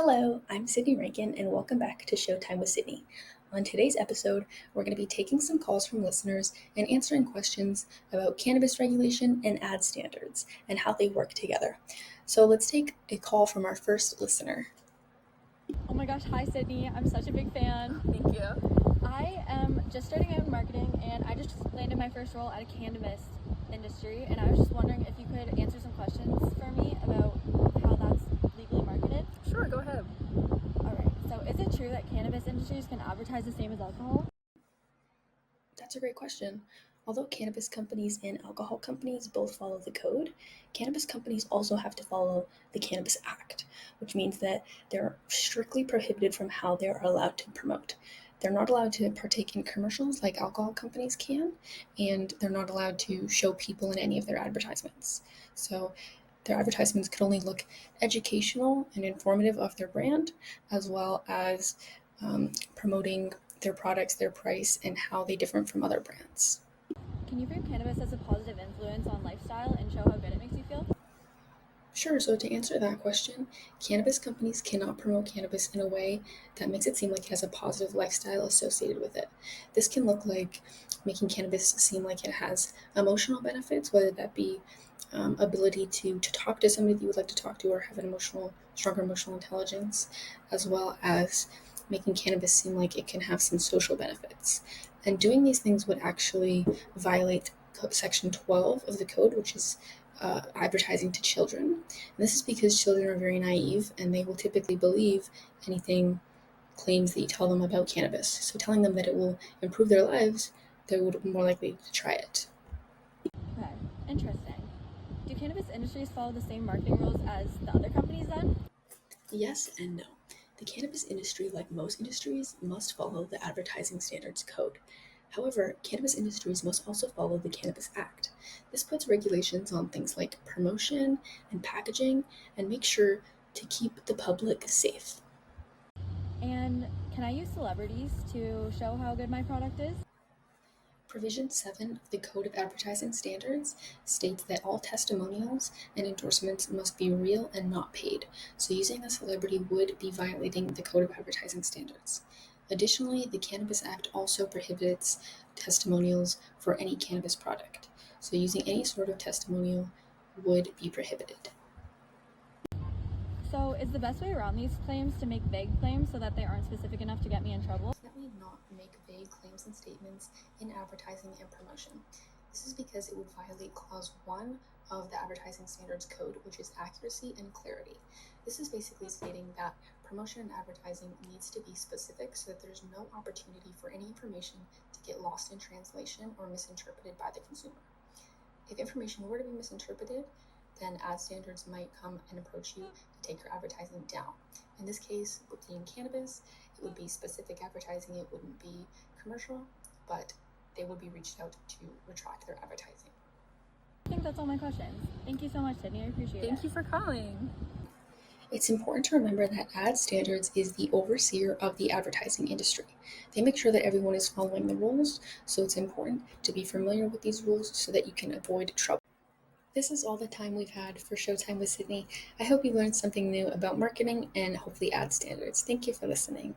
Hello, I'm Sydney Rankin, and welcome back to Showtime with Sydney. On today's episode, we're going to be taking some calls from listeners and answering questions about cannabis regulation and ad standards and how they work together. So let's take a call from our first listener. Oh my gosh, hi Sydney. I'm such a big fan. Thank you. I am just starting out in marketing and I just landed my first role at a cannabis industry, and I was just wondering if you could answer some questions for me about how that's legally marketed. Sure, go ahead. Alright, so is it true that cannabis industries can advertise the same as alcohol? That's a great question. Although cannabis companies and alcohol companies both follow the code, cannabis companies also have to follow the Cannabis Act, which means that they're strictly prohibited from how they're allowed to promote. They're not allowed to partake in commercials like alcohol companies can, and they're not allowed to show people in any of their advertisements. So their advertisements could only look educational and informative of their brand, as well as promoting their products, their price, and how they differ from other brands. Can you frame cannabis as a positive influence on lifestyle and show how good it makes you feel? Sure, so to answer that question, cannabis companies cannot promote cannabis in a way that makes it seem like it has a positive lifestyle associated with it. This can look like making cannabis seem like it has emotional benefits, whether that be ability to talk to somebody that you would like to talk to or have an stronger emotional intelligence, as well as making cannabis seem like it can have some social benefits. And doing these things would actually violate Section 12 of the code, which is advertising to children. And this is because children are very naive and they will typically believe anything claims that you tell them about cannabis. So telling them that it will improve their lives, they would be more likely to try it. Okay, interesting. Do cannabis industries follow the same marketing rules as the other companies then? Yes and no. The cannabis industry, like most industries, must follow the Advertising Standards Code. However, cannabis industries must also follow the Cannabis Act. This puts regulations on things like promotion and packaging and makes sure to keep the public safe. And can I use celebrities to show how good my product is? Provision 7 of the Code of Advertising Standards states that all testimonials and endorsements must be real and not paid, so using a celebrity would be violating the Code of Advertising Standards. Additionally, the Cannabis Act also prohibits testimonials for any cannabis product, so using any sort of testimonial would be prohibited. So is the best way around these claims to make vague claims so that they aren't specific enough to get me in trouble? Definitely not make vague claims and statements in advertising and promotion. This is because it would violate Clause 1 of the Advertising Standards Code, which is accuracy and clarity. This is basically stating that promotion and advertising needs to be specific so that there's no opportunity for any information to get lost in translation or misinterpreted by the consumer. If information were to be misinterpreted, then ad standards might come and approach you to take your advertising down. In this case, with being cannabis, it would be specific advertising, it wouldn't be commercial, but they would be reached out to retract their advertising. I think that's all my questions. Thank you so much, Sydney. I appreciate it. Thank you for calling. It's important to remember that ad standards is the overseer of the advertising industry. They make sure that everyone is following the rules, so it's important to be familiar with these rules so that you can avoid trouble. This is all the time we've had for Showtime with Sydney. I hope you learned something new about marketing and hopefully ad standards. Thank you for listening.